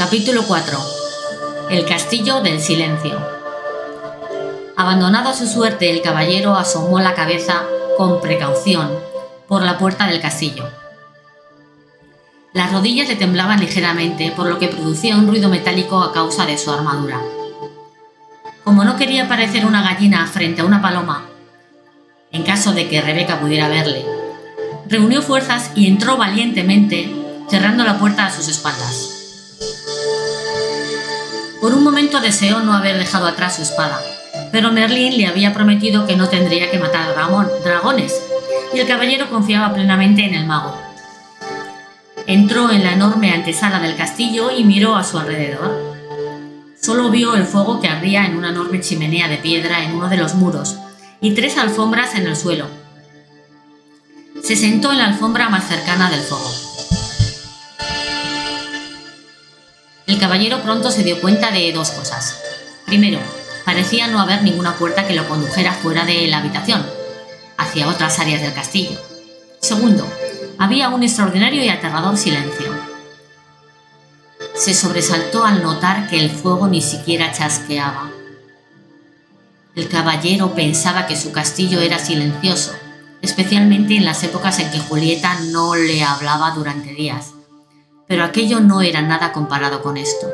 Capítulo 4. El castillo del silencio. Abandonado a su suerte, el caballero asomó la cabeza con precaución por la puerta del castillo. Las rodillas le temblaban ligeramente, por lo que producía un ruido metálico a causa de su armadura. Como no quería parecer una gallina frente a una paloma, en caso de que Rebeca pudiera verle, reunió fuerzas y entró valientemente, cerrando la puerta a sus espaldas. Por un momento deseó no haber dejado atrás su espada, pero Merlín le había prometido que no tendría que matar dragones, y el caballero confiaba plenamente en el mago. Entró en la enorme antesala del castillo y miró a su alrededor. Solo vio el fuego que ardía en una enorme chimenea de piedra en uno de los muros y 3 alfombras en el suelo. Se sentó en la alfombra más cercana del fuego. El caballero pronto se dio cuenta de 2 cosas. Primero, parecía no haber ninguna puerta que lo condujera fuera de la habitación, hacia otras áreas del castillo. Segundo, había un extraordinario y aterrador silencio. Se sobresaltó al notar que el fuego ni siquiera chasqueaba. El caballero pensaba que su castillo era silencioso, especialmente en las épocas en que Julieta no le hablaba durante días. Pero aquello no era nada comparado con esto.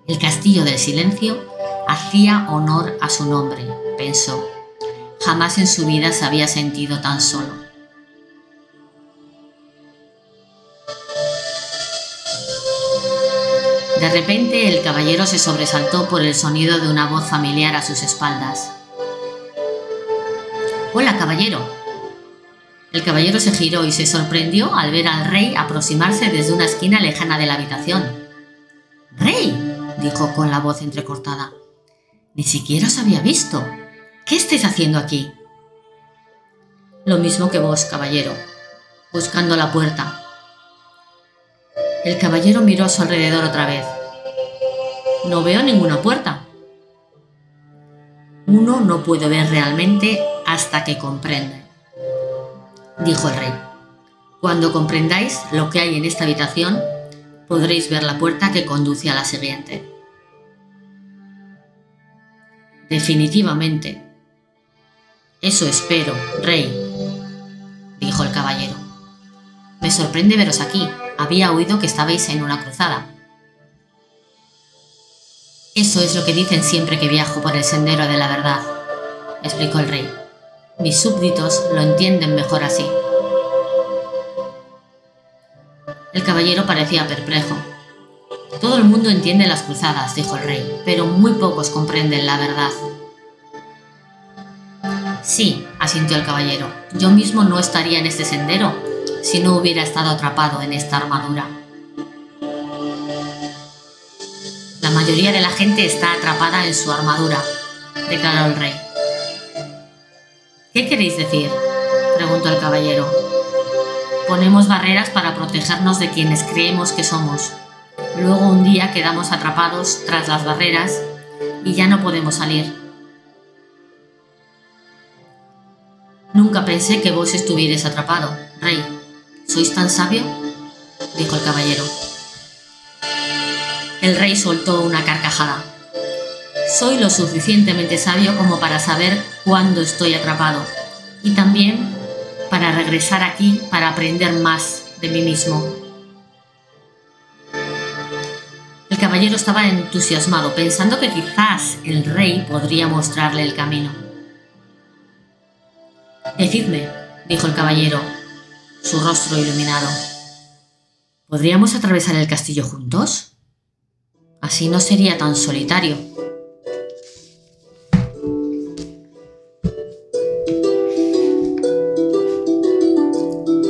El castillo del silencio hacía honor a su nombre, pensó. Jamás en su vida se había sentido tan solo. De repente el caballero se sobresaltó por el sonido de una voz familiar a sus espaldas. «Hola, caballero». El caballero se giró y se sorprendió al ver al rey aproximarse desde una esquina lejana de la habitación. «¡Rey!», dijo con la voz entrecortada. «Ni siquiera os había visto. ¿Qué estáis haciendo aquí?» «Lo mismo que vos, caballero, buscando la puerta». El caballero miró a su alrededor otra vez. «No veo ninguna puerta». «Uno no puede ver realmente hasta que comprende», dijo el rey. «Cuando comprendáis lo que hay en esta habitación, podréis ver la puerta que conduce a la siguiente». «Definitivamente». «Eso espero, rey», dijo el caballero. «Me sorprende veros aquí. Había oído que estabais en una cruzada». «Eso es lo que dicen siempre que viajo por el sendero de la verdad», explicó el rey. «Mis súbditos lo entienden mejor así». El caballero parecía perplejo. «Todo el mundo entiende las cruzadas», dijo el rey, «pero muy pocos comprenden la verdad». «Sí», asintió el caballero, «yo mismo no estaría en este sendero si no hubiera estado atrapado en esta armadura». «La mayoría de la gente está atrapada en su armadura», declaró el rey. «¿Qué queréis decir?», preguntó el caballero. «Ponemos barreras para protegernos de quienes creemos que somos. Luego un día quedamos atrapados tras las barreras y ya no podemos salir». «Nunca pensé que vos estuvierais atrapado, rey. ¿Sois tan sabio?», dijo el caballero. El rey soltó una carcajada. «Soy lo suficientemente sabio como para saber cuándo estoy atrapado y también para regresar aquí para aprender más de mí mismo». El caballero estaba entusiasmado, pensando que quizás el rey podría mostrarle el camino. «Decidme», dijo el caballero, su rostro iluminado, «¿podríamos atravesar el castillo juntos? Así no sería tan solitario».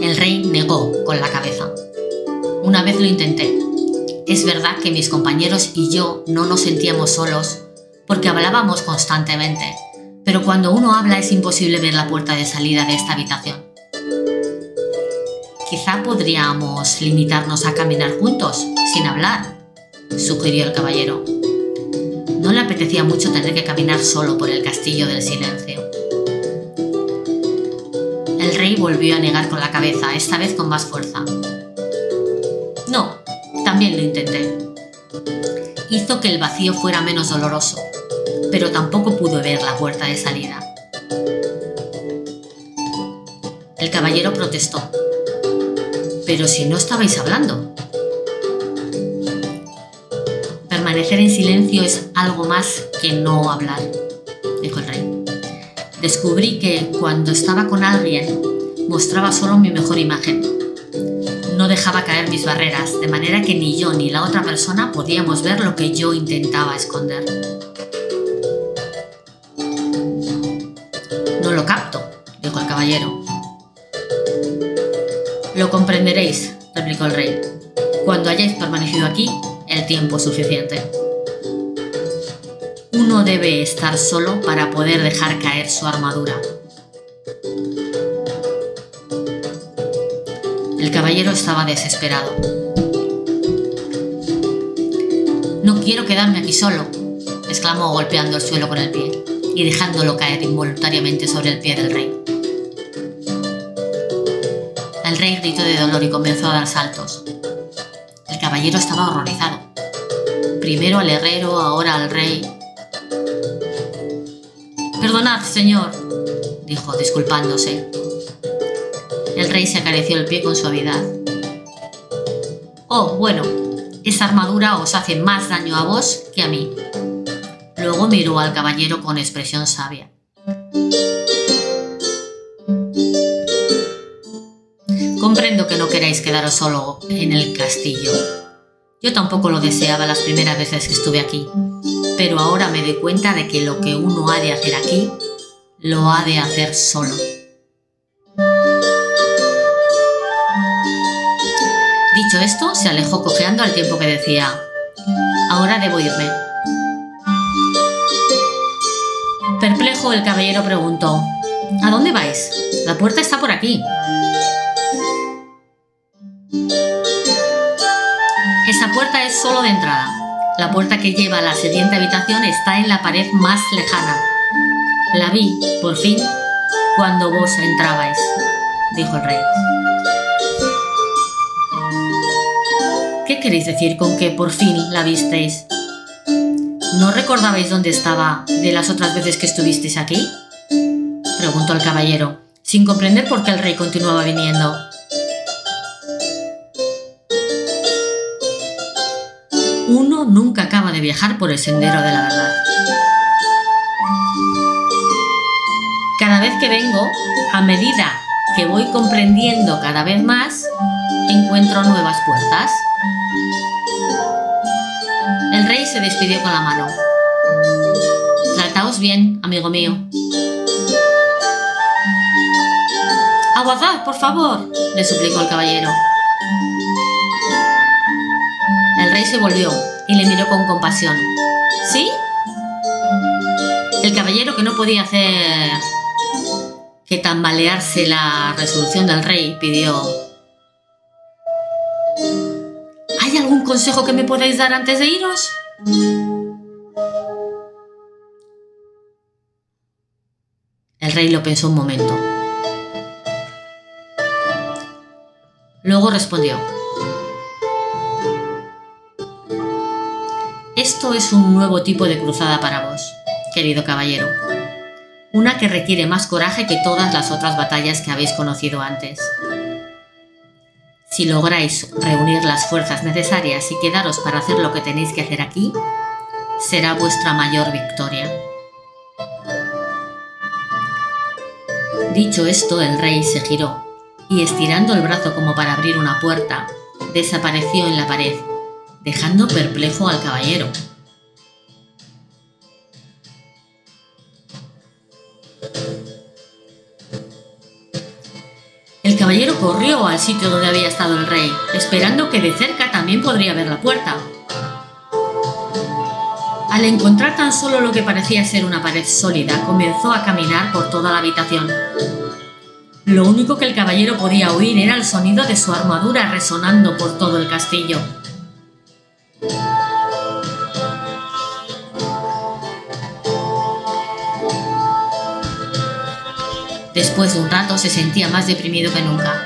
El rey negó con la cabeza. «Una vez lo intenté. Es verdad que mis compañeros y yo no nos sentíamos solos porque hablábamos constantemente, pero cuando uno habla es imposible ver la puerta de salida de esta habitación». «Quizá podríamos limitarnos a caminar juntos, sin hablar», sugirió el caballero. No le apetecía mucho tener que caminar solo por el castillo del silencio. El rey volvió a negar con la cabeza, esta vez con más fuerza. «No, también lo intenté», hizo que el vacío fuera menos doloroso, pero tampoco pudo ver la puerta de salida. El caballero protestó. «Pero si no estabais hablando». «Permanecer en silencio es algo más que no hablar», dijo el rey. «Descubrí que cuando estaba con alguien mostraba solo mi mejor imagen. No dejaba caer mis barreras, de manera que ni yo ni la otra persona podíamos ver lo que yo intentaba esconder». «No lo capto», dijo el caballero. «Lo comprenderéis», replicó el rey, «cuando hayáis permanecido aquí el tiempo suficiente. Uno debe estar solo para poder dejar caer su armadura». El caballero estaba desesperado. «No quiero quedarme aquí solo», exclamó golpeando el suelo con el pie y dejándolo caer involuntariamente sobre el pie del rey. El rey gritó de dolor y comenzó a dar saltos. El caballero estaba horrorizado. Primero al herrero, ahora al rey. «Perdonad, señor», dijo, disculpándose. El rey se acarició el pie con suavidad. «Oh, bueno, esa armadura os hace más daño a vos que a mí». Luego miró al caballero con expresión sabia. «Comprendo que no queráis quedaros solo en el castillo. Yo tampoco lo deseaba las primeras veces que estuve aquí, pero ahora me doy cuenta de que lo que uno ha de hacer aquí, lo ha de hacer solo». Dicho esto, se alejó cojeando al tiempo que decía: «Ahora debo irme». Perplejo, el caballero preguntó: «¿A dónde vais? La puerta está por aquí». «Esa puerta es solo de entrada. La puerta que lleva a la siguiente habitación está en la pared más lejana. La vi, por fin, cuando vos entrabais», dijo el rey. «¿Qué queréis decir con que por fin la visteis? ¿No recordabais dónde estaba de las otras veces que estuvisteis aquí?», preguntó el caballero, sin comprender por qué el rey continuaba viniendo. «Uno nunca acaba de viajar por el sendero de la verdad. Cada vez que vengo, a medida que voy comprendiendo cada vez más, encuentro nuevas puertas». El rey se despidió con la mano. «Trataos bien, amigo mío». «Aguardad, por favor», le suplicó el caballero. El rey se volvió y le miró con compasión. «¿Sí?». El caballero, que no podía hacer que tambalearse la resolución del rey, pidió: «¿Hay algún consejo que me podáis dar antes de iros?». El rey lo pensó un momento. Luego respondió: «Esto es un nuevo tipo de cruzada para vos, querido caballero. Una que requiere más coraje que todas las otras batallas que habéis conocido antes. Si lográis reunir las fuerzas necesarias y quedaros para hacer lo que tenéis que hacer aquí, será vuestra mayor victoria». Dicho esto, el rey se giró y, estirando el brazo como para abrir una puerta, desapareció en la pared, dejando perplejo al caballero. El caballero corrió al sitio donde había estado el rey, esperando que de cerca también podría ver la puerta. Al encontrar tan solo lo que parecía ser una pared sólida, comenzó a caminar por toda la habitación. Lo único que el caballero podía oír era el sonido de su armadura resonando por todo el castillo. Después de un rato se sentía más deprimido que nunca.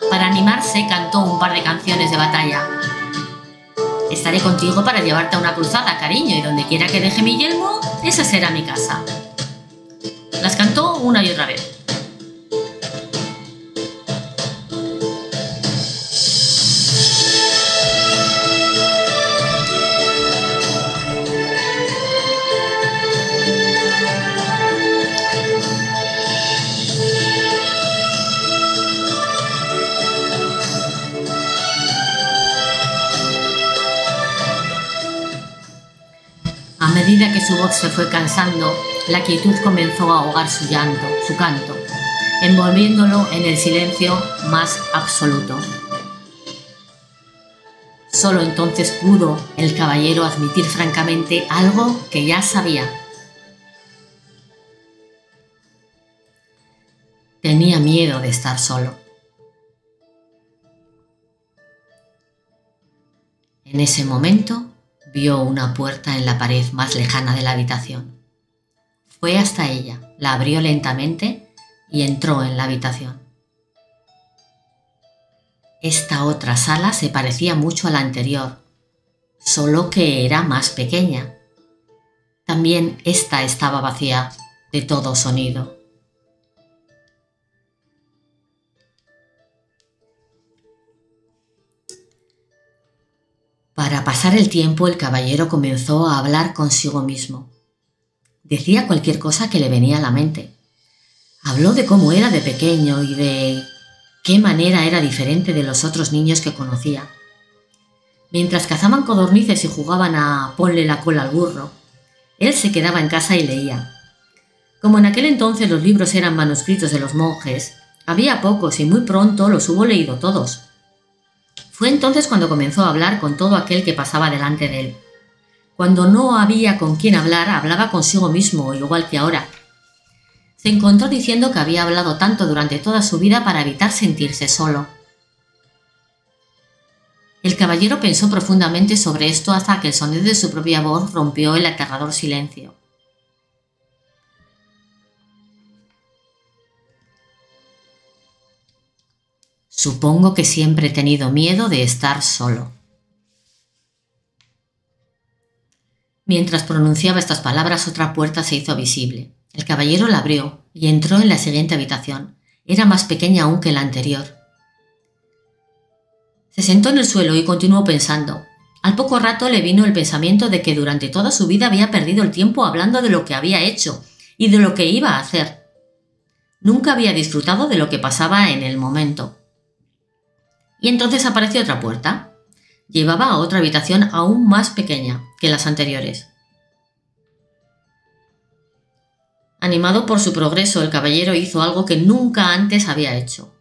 Para animarse cantó un par de canciones de batalla. Estaré contigo para llevarte a una cruzada, cariño, y donde quiera que deje mi yelmo, esa será mi casa. Las cantó una y otra vez. A medida que su voz se fue cansando, la quietud comenzó a ahogar su llanto, su canto, envolviéndolo en el silencio más absoluto. Solo entonces pudo el caballero admitir francamente algo que ya sabía. Tenía miedo de estar solo. En ese momento vio una puerta en la pared más lejana de la habitación. Fue hasta ella, la abrió lentamente y entró en la habitación. Esta otra sala se parecía mucho a la anterior, solo que era más pequeña. También esta estaba vacía de todo sonido. Para pasar el tiempo, el caballero comenzó a hablar consigo mismo. Decía cualquier cosa que le venía a la mente. Habló de cómo era de pequeño y de qué manera era diferente de los otros niños que conocía. Mientras cazaban codornices y jugaban a ponle la cola al burro, él se quedaba en casa y leía. Como en aquel entonces los libros eran manuscritos de los monjes, había pocos y muy pronto los hubo leído todos. Fue entonces cuando comenzó a hablar con todo aquel que pasaba delante de él. Cuando no había con quién hablar, hablaba consigo mismo, igual que ahora. Se encontró diciendo que había hablado tanto durante toda su vida para evitar sentirse solo. El caballero pensó profundamente sobre esto hasta que el sonido de su propia voz rompió el aterrador silencio. Supongo que siempre he tenido miedo de estar solo. Mientras pronunciaba estas palabras, otra puerta se hizo visible. El caballero la abrió y entró en la siguiente habitación. Era más pequeña aún que la anterior. Se sentó en el suelo y continuó pensando. Al poco rato le vino el pensamiento de que durante toda su vida había perdido el tiempo hablando de lo que había hecho y de lo que iba a hacer. Nunca había disfrutado de lo que pasaba en el momento. Y entonces apareció otra puerta. Llevaba a otra habitación aún más pequeña que las anteriores. Animado por su progreso, el caballero hizo algo que nunca antes había hecho.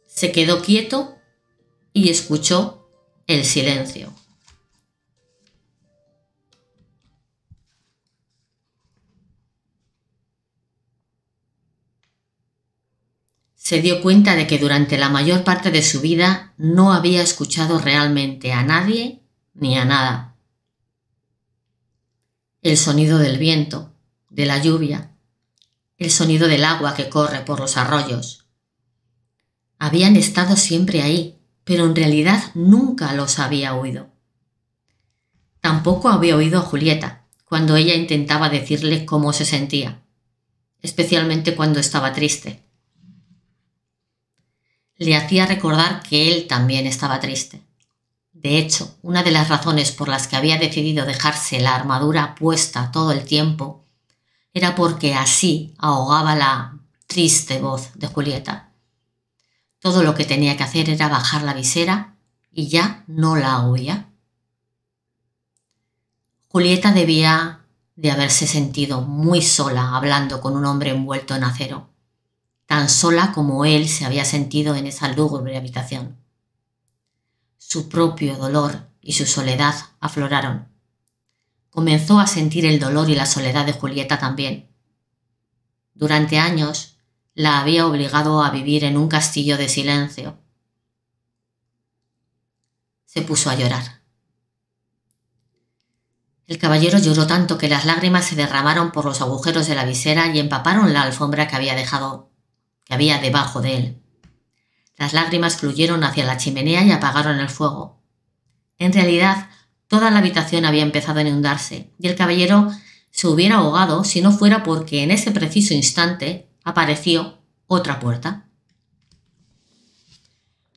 Se quedó quieto y escuchó el silencio. Se dio cuenta de que durante la mayor parte de su vida no había escuchado realmente a nadie ni a nada. El sonido del viento, de la lluvia, el sonido del agua que corre por los arroyos. Habían estado siempre ahí, pero en realidad nunca los había oído. Tampoco había oído a Julieta cuando ella intentaba decirle cómo se sentía, especialmente cuando estaba triste. Le hacía recordar que él también estaba triste. De hecho, una de las razones por las que había decidido dejarse la armadura puesta todo el tiempo era porque así ahogaba la triste voz de Julieta. Todo lo que tenía que hacer era bajar la visera y ya no la oía. Julieta debía de haberse sentido muy sola hablando con un hombre envuelto en acero, tan sola como él se había sentido en esa lúgubre habitación. Su propio dolor y su soledad afloraron. Comenzó a sentir el dolor y la soledad de Julieta también. Durante años la había obligado a vivir en un castillo de silencio. Se puso a llorar. El caballero lloró tanto que las lágrimas se derramaron por los agujeros de la visera y empaparon la alfombra que había debajo de él. Las lágrimas fluyeron hacia la chimenea y apagaron el fuego. En realidad, toda la habitación había empezado a inundarse y el caballero se hubiera ahogado si no fuera porque en ese preciso instante apareció otra puerta.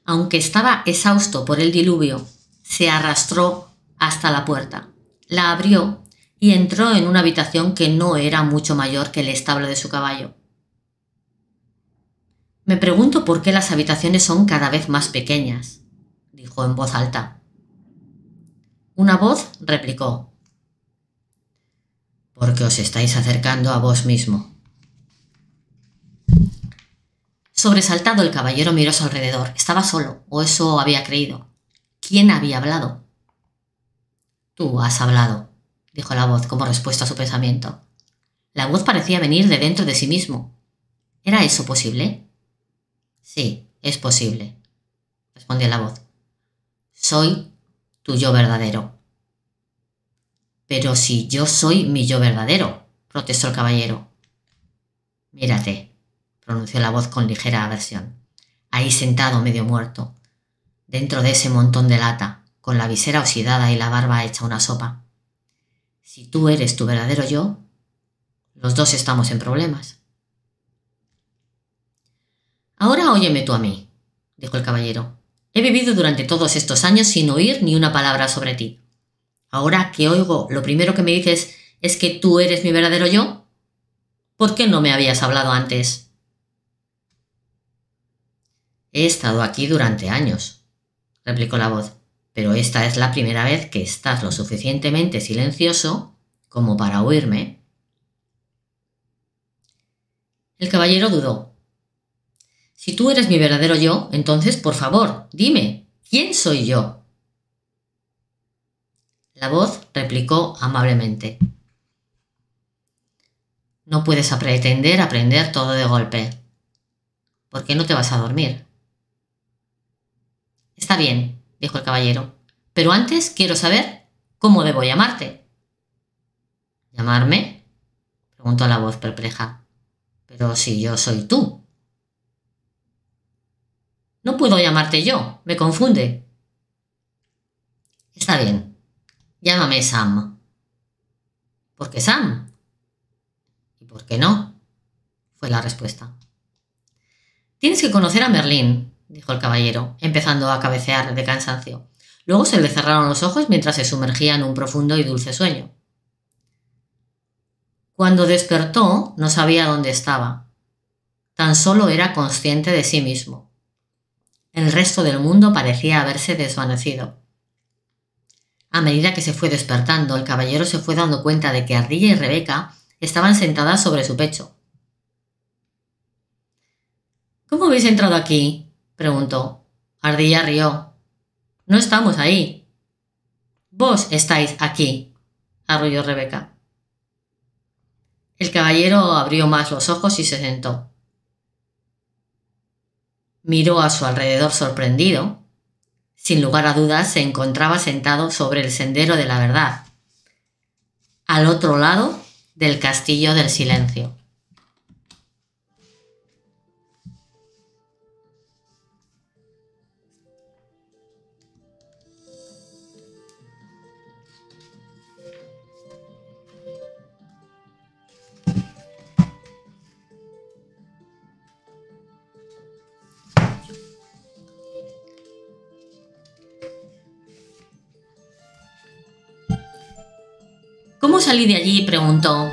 Aunque estaba exhausto por el diluvio, se arrastró hasta la puerta, la abrió y entró en una habitación que no era mucho mayor que el establo de su caballo. Me pregunto por qué las habitaciones son cada vez más pequeñas, dijo en voz alta. Una voz replicó: porque os estáis acercando a vos mismo. Sobresaltado, el caballero miró a su alrededor. Estaba solo, o eso había creído. ¿Quién había hablado? Tú has hablado, dijo la voz como respuesta a su pensamiento. La voz parecía venir de dentro de sí mismo. ¿Era eso posible? Sí, es posible, respondió la voz. Soy tu yo verdadero. Pero si yo soy mi yo verdadero, protestó el caballero. Mírate, pronunció la voz con ligera aversión. Ahí sentado medio muerto, dentro de ese montón de lata, con la visera oxidada y la barba hecha una sopa. Si tú eres tu verdadero yo, los dos estamos en problemas. Ahora óyeme tú a mí, dijo el caballero. He vivido durante todos estos años sin oír ni una palabra sobre ti. Ahora que oigo, lo primero que me dices es que tú eres mi verdadero yo. ¿Por qué no me habías hablado antes? He estado aquí durante años, replicó la voz, pero esta es la primera vez que estás lo suficientemente silencioso como para oírme. El caballero dudó. Si tú eres mi verdadero yo, entonces, por favor, dime, ¿quién soy yo? La voz replicó amablemente. No puedes pretender aprender todo de golpe. ¿Por qué no te vas a dormir? Está bien, dijo el caballero, pero antes quiero saber cómo debo llamarte. ¿Llamarme? Preguntó la voz perpleja. Pero si yo soy tú. No puedo llamarte yo, me confunde. Está bien, llámame Sam. ¿Por qué Sam? ¿Y por qué no? Fue la respuesta. Tienes que conocer a Merlín, dijo el caballero, empezando a cabecear de cansancio. Luego se le cerraron los ojos mientras se sumergía en un profundo y dulce sueño. Cuando despertó, no sabía dónde estaba. Tan solo era consciente de sí mismo. El resto del mundo parecía haberse desvanecido. A medida que se fue despertando, el caballero se fue dando cuenta de que Ardilla y Rebeca estaban sentadas sobre su pecho. ¿Cómo habéis entrado aquí?, preguntó. Ardilla rió. No estamos ahí. Vos estáis aquí, arrulló Rebeca. El caballero abrió más los ojos y se sentó. Miró a su alrededor sorprendido. Sin lugar a dudas, se encontraba sentado sobre el sendero de la verdad, al otro lado del castillo del silencio. ¿Cómo salí de allí?, preguntó.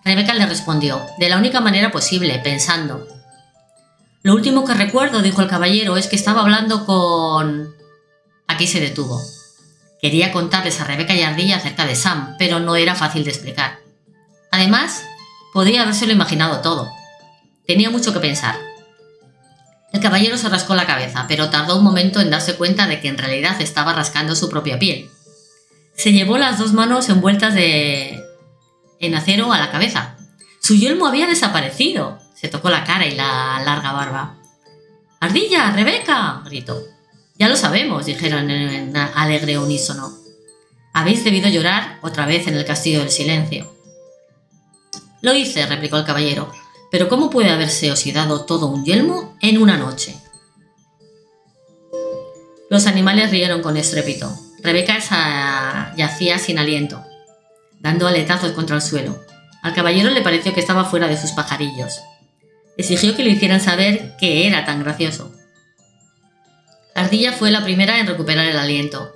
Rebeca le respondió, de la única manera posible, pensando. Lo último que recuerdo, dijo el caballero, es que estaba hablando con... Aquí se detuvo. Quería contarles a Rebeca y Ardilla acerca de Sam, pero no era fácil de explicar. Además, podría habérselo imaginado todo. Tenía mucho que pensar. El caballero se rascó la cabeza, pero tardó un momento en darse cuenta de que en realidad estaba rascando su propia piel. Se llevó las dos manos envueltas en acero a la cabeza. Su yelmo había desaparecido. Se tocó la cara y la larga barba. ¡Ardilla! ¡Rebeca!, gritó. Ya lo sabemos, dijeron en alegre unísono. Habéis debido llorar otra vez en el castillo del silencio. Lo hice, replicó el caballero. Pero ¿cómo puede haberse oxidado todo un yelmo en una noche? Los animales rieron con estrépito. Rebeca yacía sin aliento, dando aletazos contra el suelo. Al caballero le pareció que estaba fuera de sus pajarillos. Exigió que le hicieran saber qué era tan gracioso. La ardilla fue la primera en recuperar el aliento.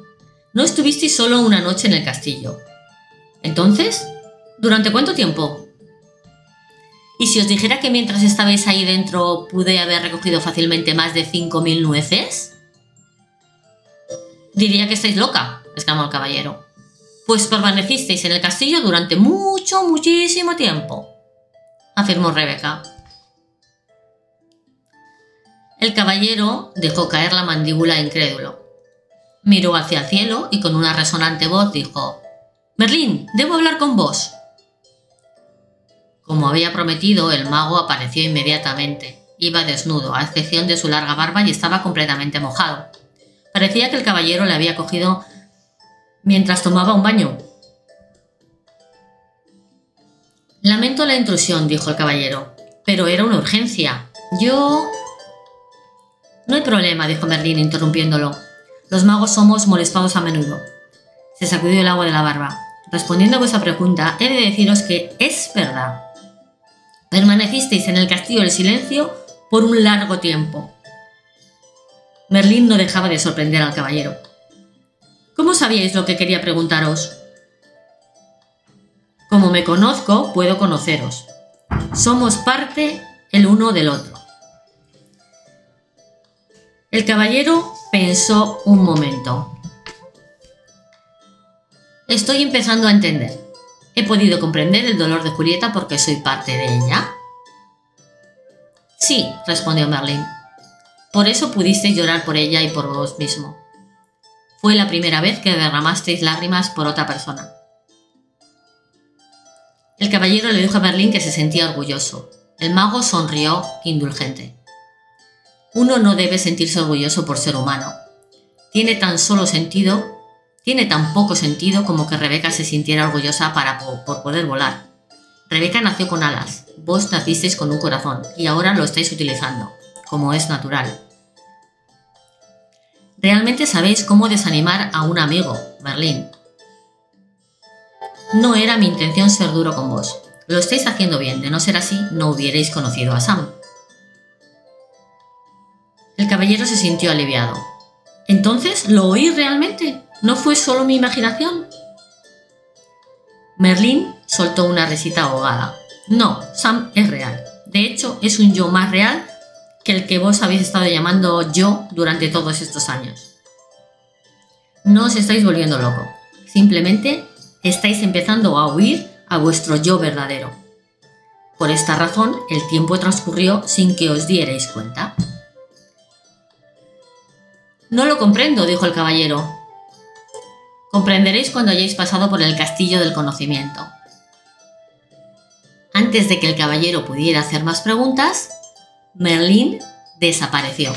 No estuvisteis solo una noche en el castillo. ¿Entonces? ¿Durante cuánto tiempo? ¿Y si os dijera que mientras estabais ahí dentro pude haber recogido fácilmente más de 5000 nueces? Diría que estáis loca, exclamó el caballero. Pues permanecisteis en el castillo durante muchísimo tiempo, afirmó Rebeca. El caballero dejó caer la mandíbula incrédulo. Miró hacia el cielo y con una resonante voz dijo: «Merlín, debo hablar con vos». Como había prometido, el mago apareció inmediatamente. Iba desnudo, a excepción de su larga barba, y estaba completamente mojado. Parecía que el caballero le había cogido mientras tomaba un baño. «Lamento la intrusión», dijo el caballero, «pero era una urgencia. Yo...» «No hay problema», dijo Merlín, interrumpiéndolo. «Los magos somos molestados a menudo». Se sacudió el agua de la barba. «Respondiendo a vuestra pregunta, he de deciros que es verdad. Permanecisteis en el castillo del silencio por un largo tiempo». Merlín no dejaba de sorprender al caballero. «¿Cómo sabíais lo que quería preguntaros?» «Como me conozco, puedo conoceros. Somos parte el uno del otro». El caballero pensó un momento. «Estoy empezando a entender. He podido comprender el dolor de Julieta porque soy parte de ella». «Sí», respondió Merlín. «Por eso pudisteis llorar por ella y por vos mismo. Fue la primera vez que derramasteis lágrimas por otra persona». El caballero le dijo a Merlín que se sentía orgulloso. El mago sonrió indulgente. «Uno no debe sentirse orgulloso por ser humano. Tiene tan poco sentido como que Rebeca se sintiera orgullosa por poder volar. Rebeca nació con alas, vos nacisteis con un corazón y ahora lo estáis utilizando, como es natural. Realmente sabéis cómo desanimar a un amigo, Merlín. No era mi intención ser duro con vos. Lo estáis haciendo bien, de no ser así, no hubierais conocido a Sam». El caballero se sintió aliviado. «¿Entonces lo oí realmente? ¿No fue solo mi imaginación?» Merlín soltó una risita ahogada. «No, Sam es real. De hecho, es un yo más real que el que vos habéis estado llamando yo durante todos estos años. No os estáis volviendo loco. Simplemente estáis empezando a huir a vuestro yo verdadero. Por esta razón, el tiempo transcurrió sin que os dierais cuenta». «No lo comprendo», dijo el caballero. «Comprenderéis cuando hayáis pasado por el castillo del conocimiento». Antes de que el caballero pudiera hacer más preguntas, Merlín desapareció.